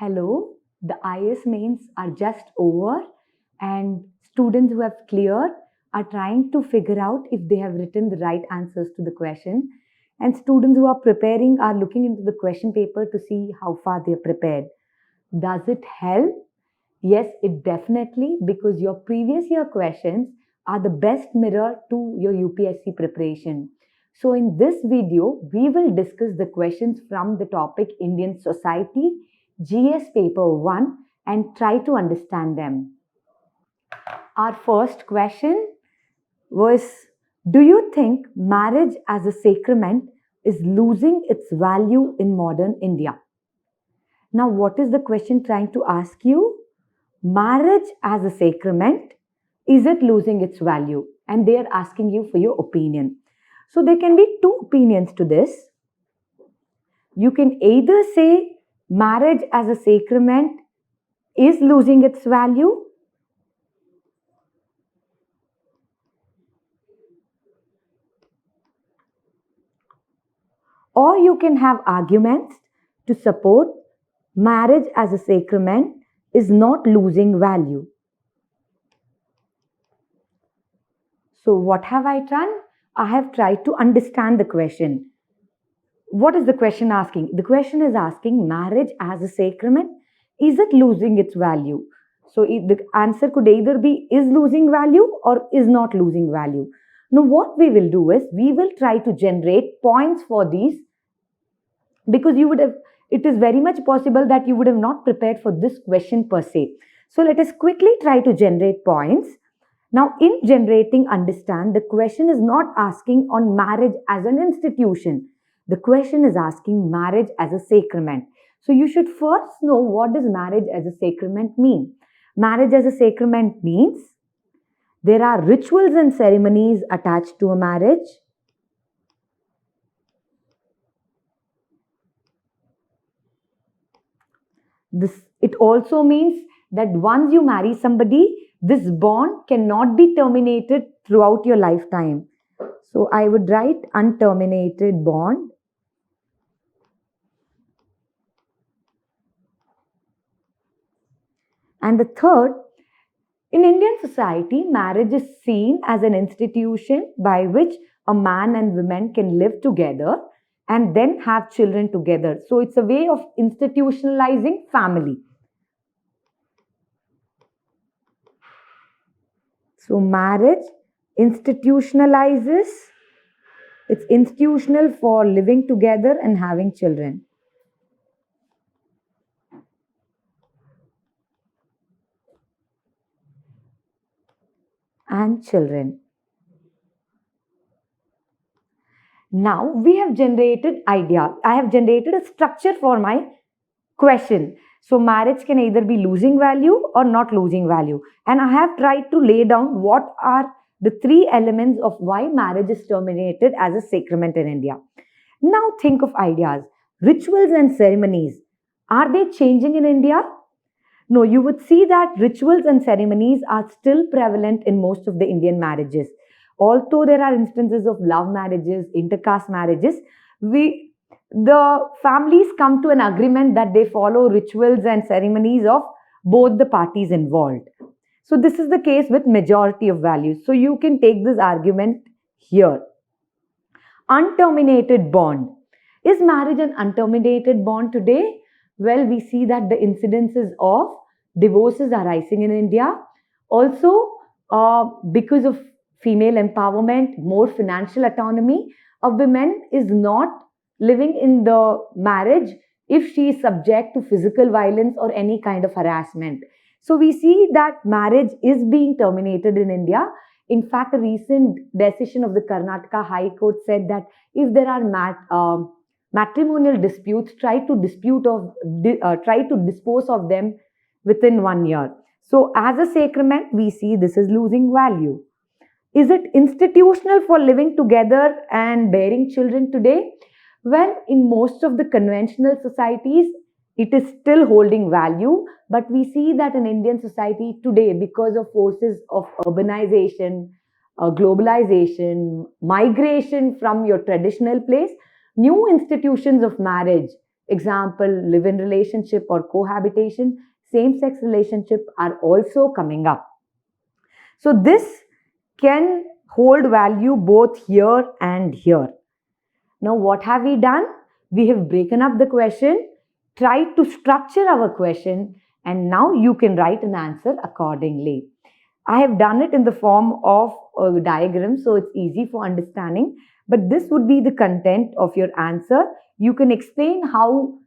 Hello, the IS mains are just over, and students who have cleared are trying to figure out if they have written the right answers to the question. And students who are preparing are looking into the question paper to see how far they are prepared. Does it help? Yes, it definitely, because your previous year questions are the best mirror to your UPSC preparation. So in this video, we will discuss the questions from the topic Indian Society, GS paper 1, and try to understand them. Our first question was, do you think marriage as a sacrament is losing its value in modern India? Now, what is the question trying to ask you? Marriage as a sacrament, is it losing its value? And they are asking you for your opinion. So there can be two opinions to this. You can either say marriage as a sacrament is losing its value, or you can have arguments to support marriage as a sacrament is not losing value. So what have I done? I have tried to understand the question. What is the question asking? The question is asking marriage as a sacrament, is it losing its value? So the answer could either be is losing value or is not losing value. Now what we will do is we will try to generate points for these, because it is very much possible that you would have not prepared for this question per se. So let us quickly try to generate points. Now in generating, understand the question is not asking on marriage as an institution. The question is asking marriage as a sacrament. So you should first know, what does marriage as a sacrament mean? Marriage as a sacrament means there are rituals and ceremonies attached to a marriage. It also means that once you marry somebody, this bond cannot be terminated throughout your lifetime. So I would write unterminated bond. And the third, in Indian society, marriage is seen as an institution by which a man and woman can live together and then have children together. So it's a way of institutionalizing family. So marriage institutionalizes, it's institutional for living together and having children. And children. Now we have generated idea. I have generated a structure for my question. So marriage can either be losing value or not losing value. And I have tried to lay down what are the three elements of why marriage is terminated as a sacrament in India. Now think of ideas. Rituals and ceremonies. Are they changing in India? No, you would see that rituals and ceremonies are still prevalent in most of the Indian marriages. Although there are instances of love marriages, intercaste marriages, the families come to an agreement that they follow rituals and ceremonies of both the parties involved. So this is the case with majority of values. So you can take this argument here. Unterminated bond. Is marriage an unterminated bond today? Well, we see that the incidences of divorces are rising in India. Also, because of female empowerment, more financial autonomy, a woman is not living in the marriage if she is subject to physical violence or any kind of harassment. So we see that marriage is being terminated in India. In fact, a recent decision of the Karnataka High Court said that if there are matrimonial disputes, try to dispose of them within 1 year. So as a sacrament, we see this is losing value. Is it institutional for living together and bearing children today? Well, in most of the conventional societies, it is still holding value, but we see that in Indian society today, because of forces of urbanization, globalization, migration from your traditional place, new institutions of marriage example, live-in relationship or cohabitation, same-sex relationship are also coming up. So this can hold value both here and here. Now, what have we done? We have broken up the question, tried to structure our question, and now you can write an answer accordingly. I have done it in the form of a diagram, so it's easy for understanding. But this would be the content of your answer. You can explain how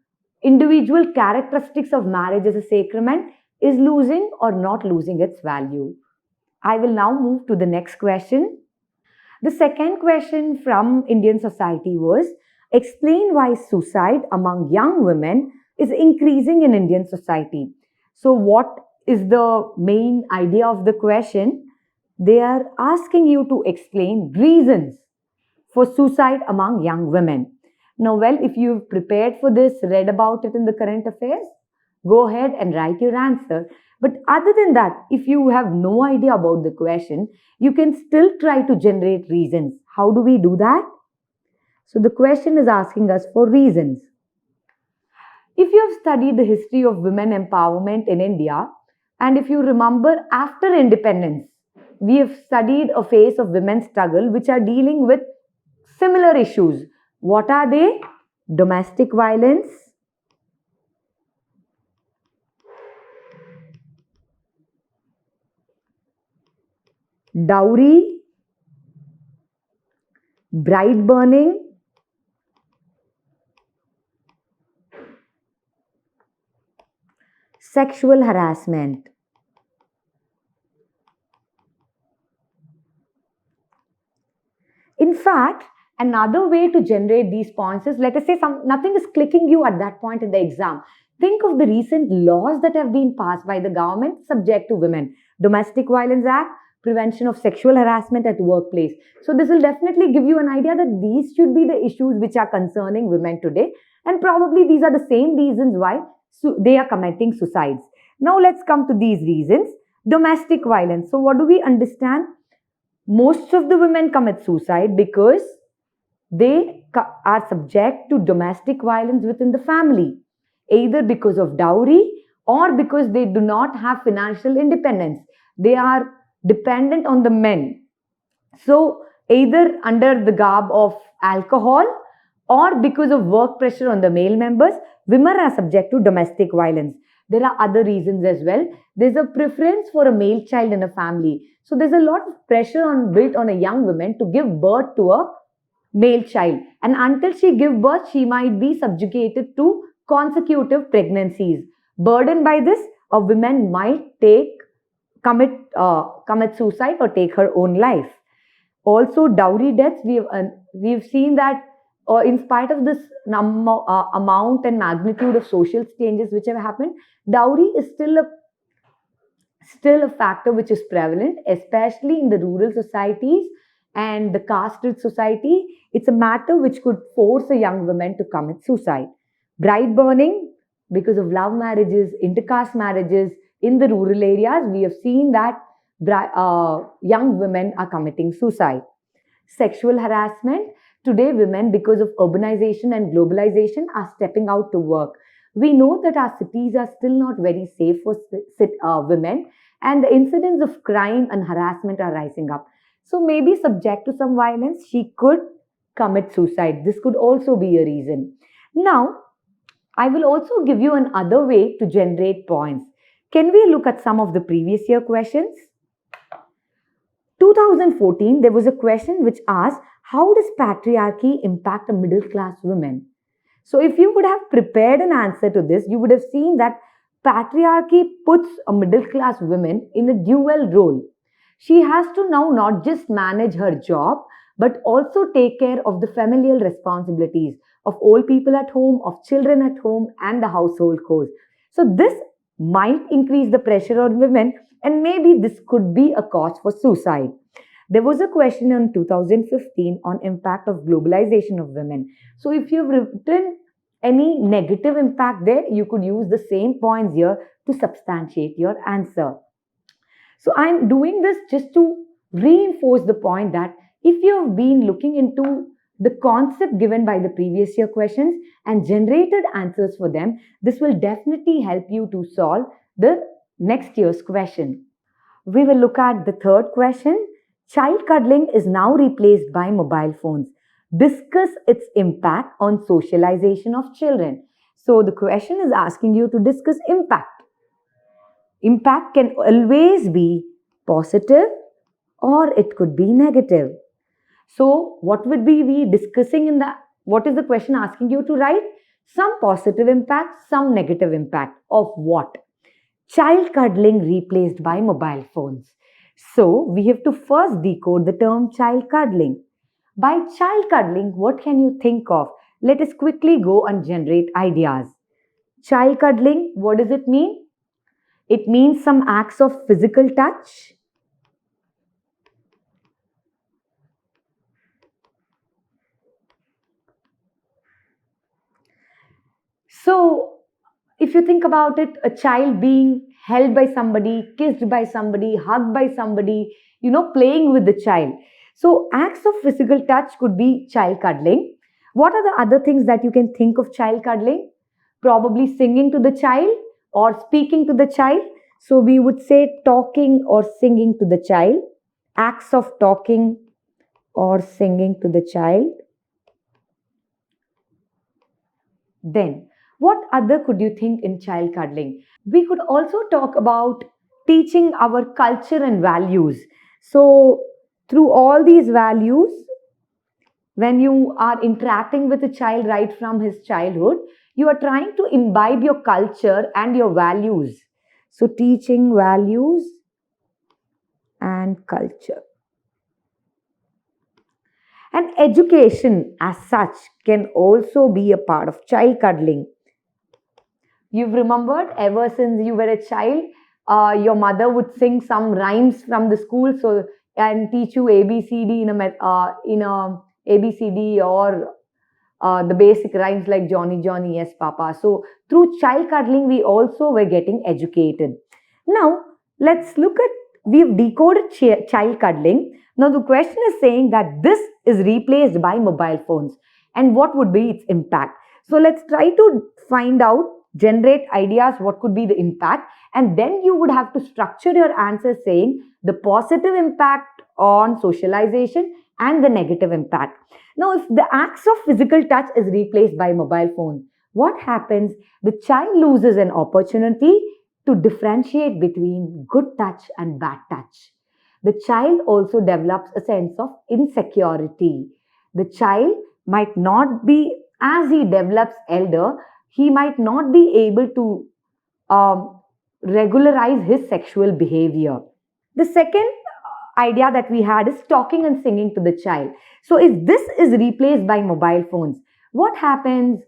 individual characteristics of marriage as a sacrament is losing or not losing its value. I will now move to the next question. The second question from Indian society was, explain why suicide among young women is increasing in Indian society. So, what is the main idea of the question? They are asking you to explain reasons for suicide among young women. Now, well, if you've prepared for this, read about it in the current affairs, go ahead and write your answer. But other than that, if you have no idea about the question, you can still try to generate reasons. How do we do that? So the question is asking us for reasons. If you have studied the history of women empowerment in India, and if you remember after independence, we have studied a phase of women's struggle which are dealing with similar issues. What are they? Domestic violence, dowry, bride burning, sexual harassment. In fact, another way to generate these points is, let us say nothing is clicking you at that point in the exam. Think of the recent laws that have been passed by the government subject to women. Domestic Violence Act, prevention of sexual harassment at workplace. So this will definitely give you an idea that these should be the issues which are concerning women today, and probably these are the same reasons why they are committing suicides. Now let's come to these reasons. Domestic violence. So what do we understand? Most of the women commit suicide because they are subject to domestic violence within the family, either because of dowry or because they do not have financial independence. They are dependent on the men. So, either under the garb of alcohol or because of work pressure on the male members, women are subject to domestic violence. There are other reasons as well. There's a preference for a male child in a family. So, there's a lot of pressure built on a young woman to give birth to a male child, and until she give birth she might be subjugated to consecutive pregnancies. Burdened by this, a woman might commit suicide or take her own life. Also, dowry deaths, we've seen that in spite of this amount and magnitude of social changes which have happened, dowry is still a factor which is prevalent, especially in the rural societies and the caste society. It's a matter which could force a young woman to commit suicide. Bride burning, because of love marriages, intercaste marriages in the rural areas, we have seen that young women are committing suicide. Sexual harassment. Today, women, because of urbanization and globalization, are stepping out to work. We know that our cities are still not very safe for women, and the incidents of crime and harassment are rising up. So, maybe subject to some violence, she could commit suicide. This could also be a reason. Now, I will also give you another way to generate points. Can we look at some of the previous year questions? 2014, there was a question which asked, how does patriarchy impact a middle class woman? So, if you would have prepared an answer to this, you would have seen that patriarchy puts a middle class woman in a dual role. She has to now not just manage her job, but also take care of the familial responsibilities of old people at home, of children at home, and the household chores. So, this might increase the pressure on women, and maybe this could be a cause for suicide. There was a question in 2015 on impact of globalization of women. So if you've written any negative impact there, you could use the same points here to substantiate your answer. So I'm doing this just to reinforce the point that if you have been looking into the concept given by the previous year questions and generated answers for them. This will definitely help you to solve the next year's question. We will look at the third question. Child cuddling is now replaced by mobile phones. Discuss its impact on socialization of children. So the question is asking you to discuss impact. Impact can always be positive or it could be negative. So what would we discussing in the, what is the question asking you to write? Some positive impact, some negative impact of what? Child cuddling replaced by mobile phones. So we have to first decode the term child cuddling. By child cuddling, what can you think of? Let us quickly go and generate ideas. Child cuddling, what does it mean? It means some acts of physical touch. So, if you think about it, a child being held by somebody, kissed by somebody, hugged by somebody, playing with the child. So, acts of physical touch could be child cuddling. What are the other things that you can think of child cuddling? Probably singing to the child or speaking to the child. So, we would say talking or singing to the child, acts of talking or singing to the child. Then, what other could you think in child cuddling? We could also talk about teaching our culture and values. So, through all these values, when you are interacting with a child right from his childhood, you are trying to imbibe your culture and your values. So, teaching values and culture. And education, as such, can also be a part of child cuddling. You've remembered ever since you were a child, your mother would sing some rhymes from the school, so and teach you ABCD in a ABCD or the basic rhymes like Johnny Johnny yes Papa. So through child cuddling, we also were getting educated. Now let's look at, we've decoded child cuddling. Now the question is saying that this is replaced by mobile phones, and what would be its impact? So let's try to find out, generate ideas, what could be the impact, and then you would have to structure your answer saying the positive impact on socialization and the negative impact. Now, if the acts of physical touch is replaced by mobile phones, what happens? The child loses an opportunity to differentiate between good touch and bad touch. The child also develops a sense of insecurity. The child might not be, as he develops elder, he might not be able to regularize his sexual behavior. The second idea that we had is talking and singing to the child. So, if this is replaced by mobile phones, what happens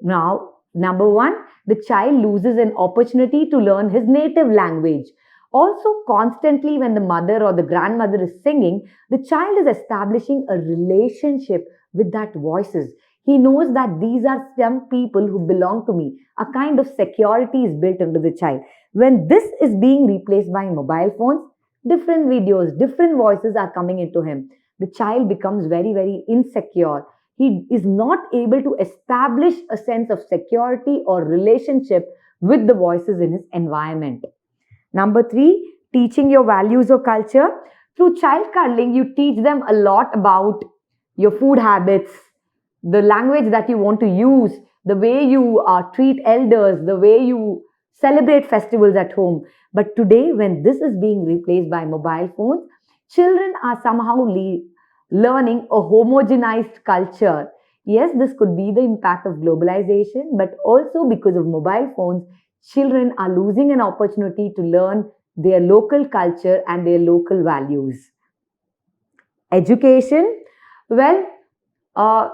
now? Number one, the child loses an opportunity to learn his native language. Also, constantly, when the mother or the grandmother is singing, the child is establishing a relationship with that voices. He knows that these are some people who belong to me. A kind of security is built into the child. When this is being replaced by mobile phones, different videos, different voices are coming into him. The child becomes very, very insecure. He is not able to establish a sense of security or relationship with the voices in his environment. Number three, teaching your values or culture. Through child cuddling, you teach them a lot about your food habits, the language that you want to use, the way you treat elders, the way you celebrate festivals at home. But today, when this is being replaced by mobile phones, children are somehow learning a homogenized culture. Yes, this could be the impact of globalization, but also because of mobile phones, children are losing an opportunity to learn their local culture and their local values. Education, well,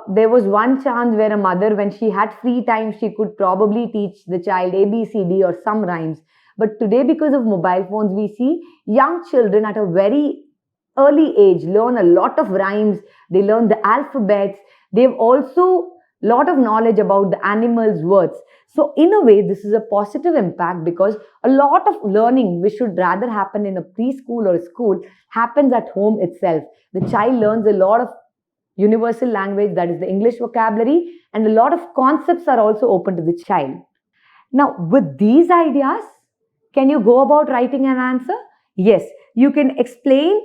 there was one chance where a mother, when she had free time, she could probably teach the child ABCD or some rhymes. But today, because of mobile phones, we see young children at a very early age learn a lot of rhymes. They learn the alphabets. They've also lot of knowledge about the animals' words. So, in a way, this is a positive impact because a lot of learning, which should rather happen in a preschool or a school, happens at home itself. The child learns a lot of universal language, that is the English vocabulary, and a lot of concepts are also open to the child. Now, with these ideas, can you go about writing an answer? Yes, you can explain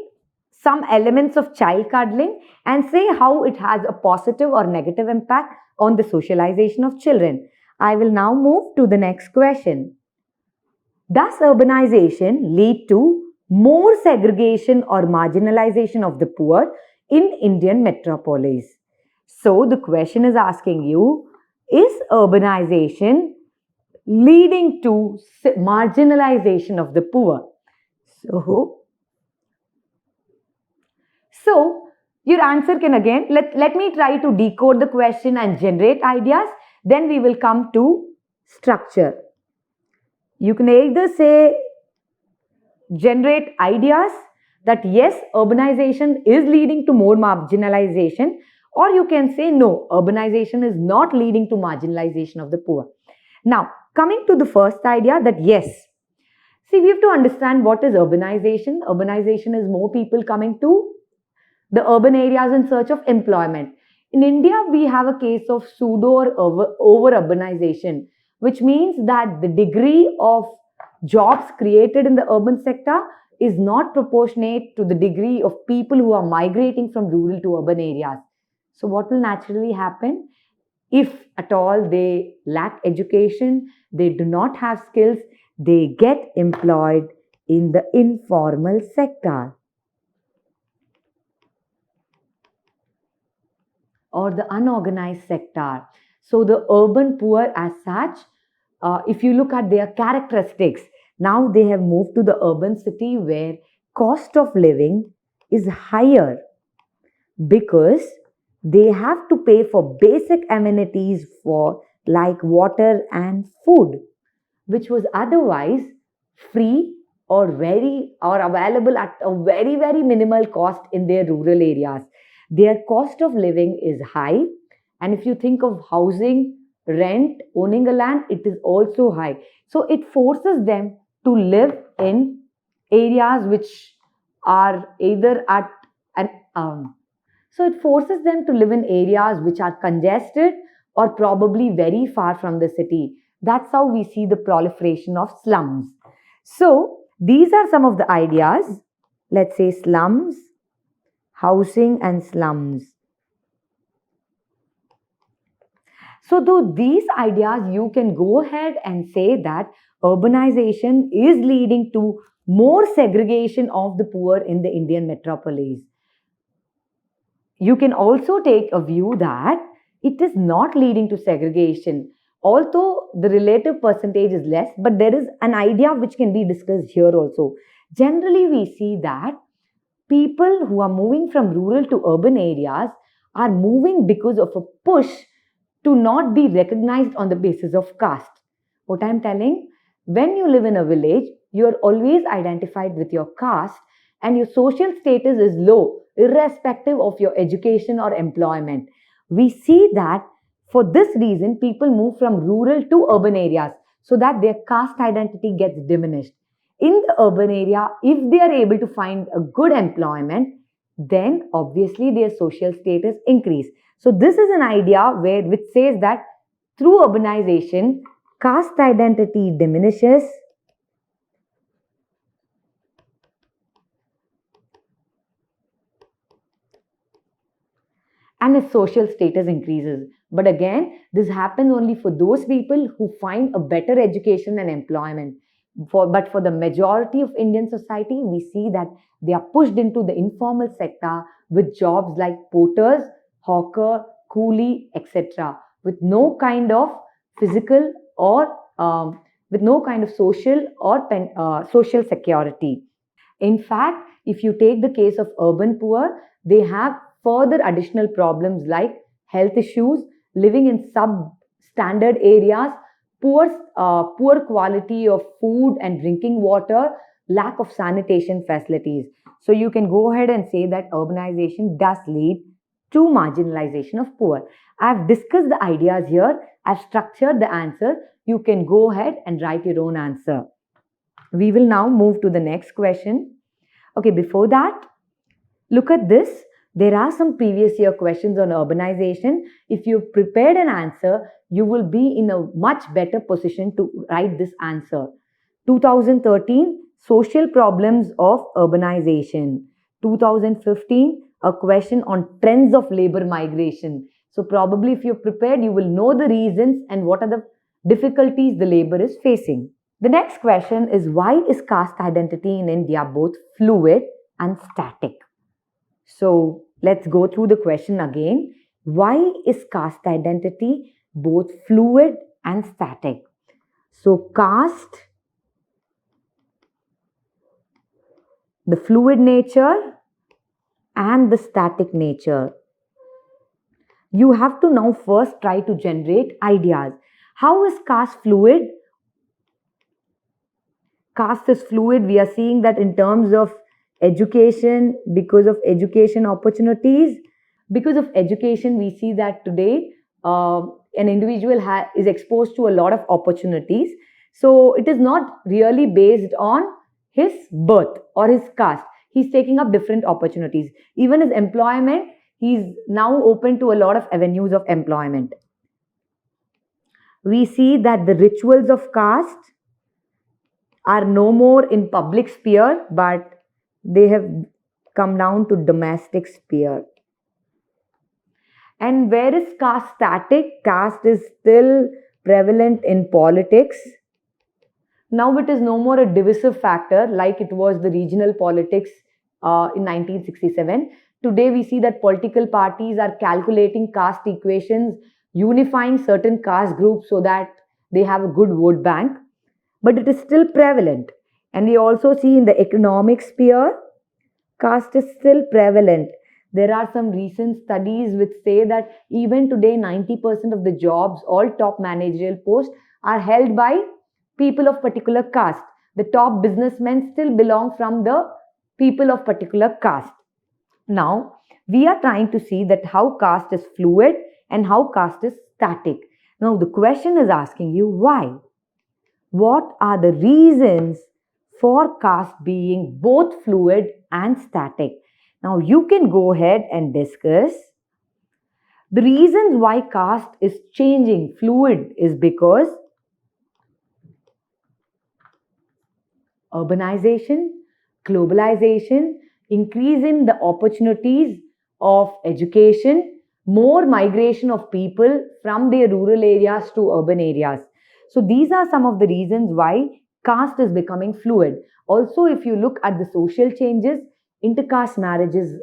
some elements of child cuddling and say how it has a positive or negative impact on the socialization of children. I will now move to the next question. Does urbanization lead to more segregation or marginalization of the poor in Indian metropolis? So the question is asking you, is urbanization leading to marginalization of the poor? So your answer can again, let me try to decode the question and generate ideas. Then we will come to structure. You can either say generate ideas that yes, urbanization is leading to more marginalization, or you can say no, urbanization is not leading to marginalization of the poor. Now, coming to the first idea that yes, see, we have to understand what is urbanization. Urbanization is more people coming to the urban areas in search of employment. In India, we have a case of pseudo or over urbanization, which means that the degree of jobs created in the urban sector is not proportionate to the degree of people who are migrating from rural to urban areas. So, what will naturally happen? If at all they lack education, they do not have skills, they get employed in the informal sector or the unorganized sector. So the urban poor as such, if you look at their characteristics, now they have moved to the urban city where cost of living is higher because they have to pay for basic amenities for like water and food, which was otherwise free or available at a very minimal cost in their rural areas. Their cost of living is high, and if you think of housing, rent, owning a land, it is also high. So it forces them to live in areas which are either at an so it forces them to live in areas which are congested or probably very far from the city. That's how we see the proliferation of slums. So these are some of the ideas. Let's say slums, housing and slums. So through these ideas, you can go ahead and say that urbanization is leading to more segregation of the poor in the Indian metropolis. You can also take a view that it is not leading to segregation, although the relative percentage is less, but there is an idea which can be discussed here also. Generally, we see that people who are moving from rural to urban areas are moving because of a push to not be recognized on the basis of caste. What I'm telling, when you live in a village, you are always identified with your caste and your social status is low, irrespective of your education or employment. We see that for this reason, people move from rural to urban areas so that their caste identity gets diminished. In the urban area, if they are able to find a good employment, then obviously their social status increase. So this is an idea which says that through urbanization, caste identity diminishes and his social status increases. But again, this happens only for those people who find a better education and employment. But for the majority of Indian society, we see that they are pushed into the informal sector with jobs like porters, hawker, coolie, etc., with no kind of physical or with no kind of social or social security. In fact, if you take the case of urban poor, they have further additional problems like health issues, living in substandard areas, poor quality of food and drinking water, lack of sanitation facilities. So you can go ahead and say that urbanization does lead to marginalization of poor. I've discussed the ideas here. I've structured the answer. You can go ahead and write your own answer. We will now move to the next question. Okay, before that, look at this. There are some previous year questions on urbanization. If you've prepared an answer, you will be in a much better position to write this answer. 2013, social problems of urbanization. 2015, a question on trends of labor migration. So probably if you're prepared, you will know the reasons and what are the difficulties the labor is facing. The next question is, why is caste identity in India both fluid and static? So let's go through the question again. Why is caste identity both fluid and static? So caste, the fluid nature and the static nature. You have to now first try to generate ideas. How is caste fluid? Caste is fluid. We are seeing that in terms of education, because of education opportunities. Because of education, we see that today an individual is exposed to a lot of opportunities. So it is not really based on his birth or his caste. He's taking up different opportunities. Even his employment, he's now open to a lot of avenues of employment. We see that the rituals of caste are no more in public sphere, but they have come down to domestic sphere. And where is caste static? Caste is still prevalent in politics. Now it is no more a divisive factor like it was the regional politics in 1967. Today we see that political parties are calculating caste equations, unifying certain caste groups so that they have a good vote bank. But it is still prevalent. And we also see in the economic sphere, caste is still prevalent. There are some recent studies which say that even today 90% of the jobs, all top managerial posts, are held by people of particular caste. The top businessmen still belong from the people of particular caste. Now, we are trying to see that how caste is fluid and how caste is static. Now, the question is asking you why? What are the reasons for caste being both fluid and static? Now, you can go ahead and discuss. The reasons why caste is changing, fluid, is because urbanization, globalization, increase in the opportunities of education, more migration of people from their rural areas to urban areas. So these are some of the reasons why caste is becoming fluid. Also, if you look at the social changes, intercaste marriages,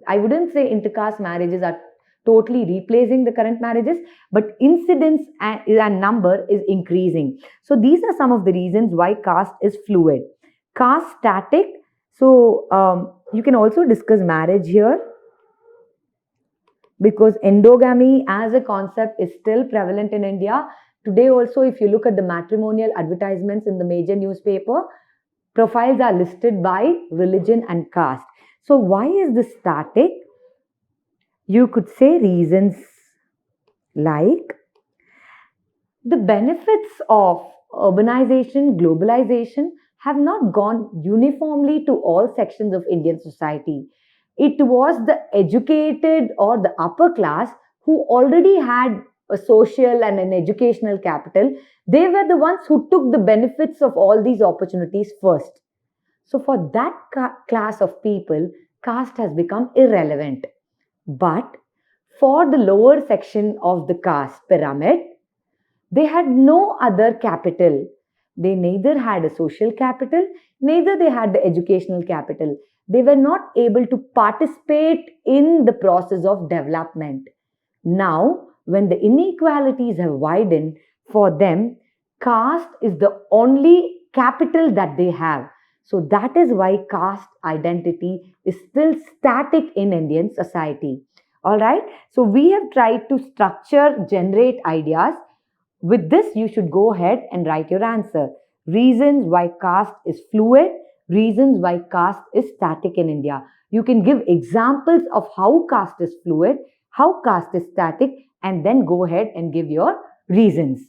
I wouldn't say intercaste marriages are totally replacing the current marriages, but incidence and number is increasing. So these are some of the reasons why caste is fluid. Caste static. So you can also discuss marriage here, because endogamy as a concept is still prevalent in India. Today also, if you look at the matrimonial advertisements in the major newspaper, profiles are listed by religion and caste. So why is this static? You could say reasons like the benefits of urbanization, globalization have not gone uniformly to all sections of Indian society. It was the educated or the upper class who already had a social and an educational capital. They were the ones who took the benefits of all these opportunities first. So for that class of people, caste has become irrelevant. But for the lower section of the caste pyramid, they had no other capital. They neither had a social capital, neither they had the educational capital. They were not able to participate in the process of development. Now, when the inequalities have widened, for them, caste is the only capital that they have. So that is why caste identity is still static in Indian society. All right. So we have tried to structure, generate ideas. With this, you should go ahead and write your answer. Reasons why caste is fluid, reasons why caste is static in India. You can give examples of how caste is fluid, how caste is static, and then go ahead and give your reasons.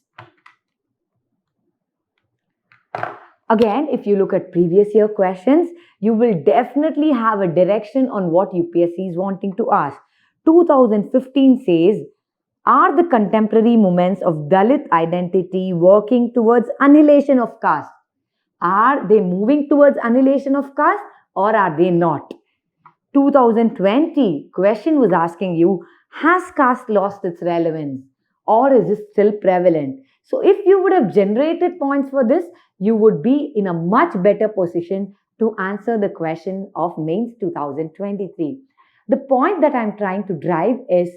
Again, if you look at previous year questions, you will definitely have a direction on what UPSC is wanting to ask. 2015 says, are the contemporary movements of Dalit identity working towards annihilation of caste? Are they moving towards annihilation of caste or are they not? 2020 question was asking you, has caste lost its relevance or is it still prevalent? So if you would have generated points for this, you would be in a much better position to answer the question of mains 2023. The point that I'm trying to drive is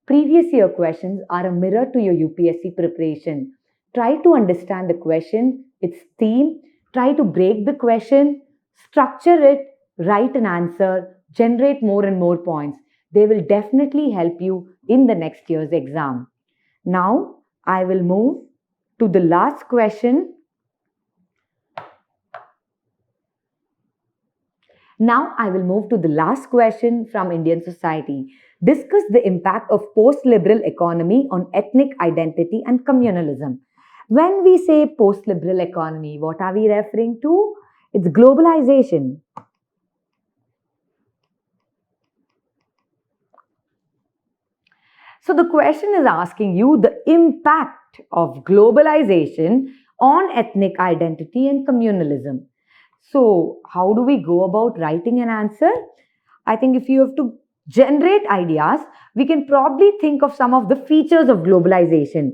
previous year questions are a mirror to your UPSC preparation. Try to understand the question, its theme, try to break the question, structure it, write an answer, generate more and more points. They will definitely help you in the next year's exam. Now, I will move to the last question. Now, I will move to the last question from Indian society. Discuss the impact of post-liberal economy on ethnic identity and communalism. When we say post-liberal economy, what are we referring to? It's globalization. So the question is asking you the impact of globalization on ethnic identity and communalism. So how do we go about writing an answer? I think if you have to generate ideas, we can probably think of some of the features of globalization,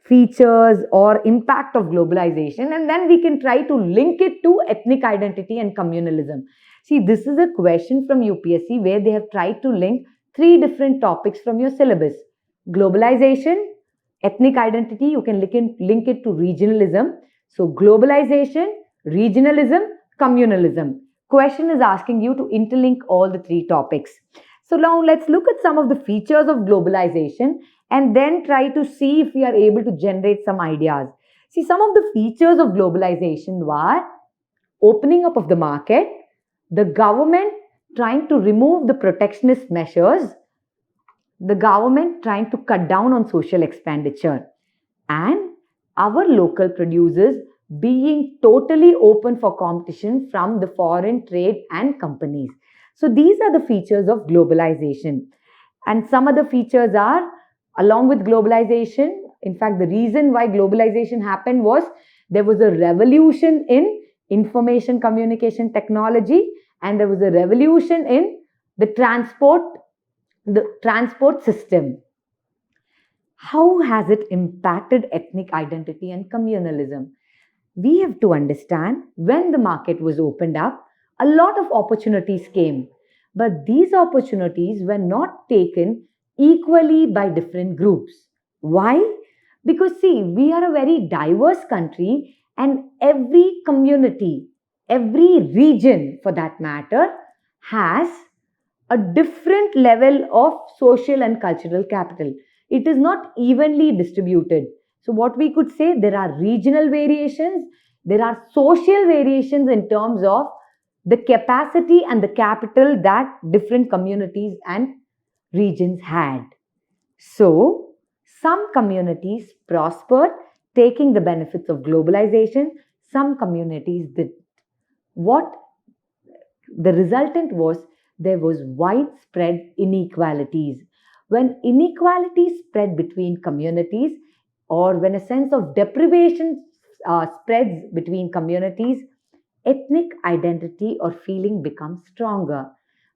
features or impact of globalization, and then we can try to link it to ethnic identity and communalism. See, this is a question from UPSC where they have tried to link three different topics from your syllabus. Globalization, ethnic identity, you can link it to regionalism. So globalization, regionalism, communalism. Question is asking you to interlink all the three topics. So now let's look at some of the features of globalization and then try to see if we are able to generate some ideas. See, some of the features of globalization were opening up of the market, the government trying to remove the protectionist measures, the government trying to cut down on social expenditure, and our local producers being totally open for competition from the foreign trade and companies. So these are the features of globalization. And some other features are, along with globalization, in fact, the reason why globalization happened was there was a revolution in information communication technology and there was a revolution in the transport system. How has it impacted ethnic identity and communalism? We have to understand when the market was opened up, a lot of opportunities came, but these opportunities were not taken equally by different groups. Why? Because, see, we are a very diverse country, and every community, every region for that matter, has a different level of social and cultural capital. It is not evenly distributed. So, what we could say, there are regional variations, there are social variations in terms of the capacity and the capital that different communities and regions had. So, some communities prospered, taking the benefits of globalization, some communities did. What the resultant was, there was widespread inequalities. When inequalities spread between communities, or when a sense of deprivation spreads between communities, ethnic identity or feeling becomes stronger.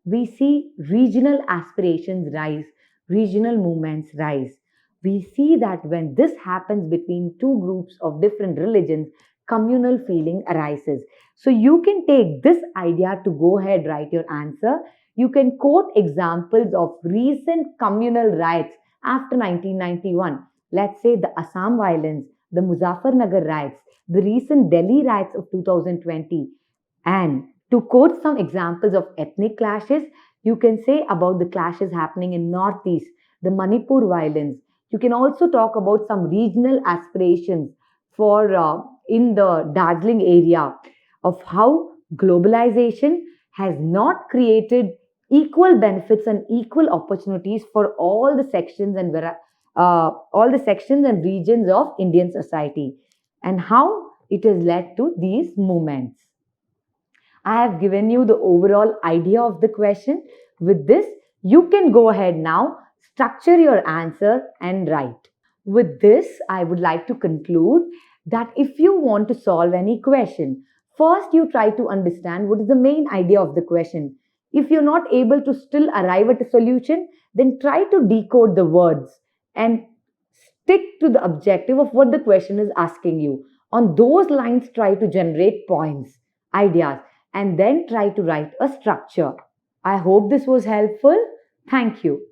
We see regional aspirations rise, regional movements rise. We see that when this happens between two groups of different religions, communal feeling arises. So you can take this idea to go ahead, write your answer. You can quote examples of recent communal riots after 1991. Let's say the Assam violence, the Muzaffarnagar riots, the recent Delhi riots of 2020. And to quote some examples of ethnic clashes, you can say about the clashes happening in Northeast, the Manipur violence. You can also talk about some regional aspirations for in the Darjeeling area of how globalization has not created equal benefits and equal opportunities for all the sections and regions of Indian society, and how it has led to these movements. I have given you the overall idea of the question. With this, you can go ahead now, structure your answer and write. With this, I would like to conclude that if you want to solve any question, first you try to understand what is the main idea of the question. If you're not able to still arrive at a solution, then try to decode the words and stick to the objective of what the question is asking you. On those lines, try to generate points, ideas, and then try to write a structure. I hope this was helpful. Thank you.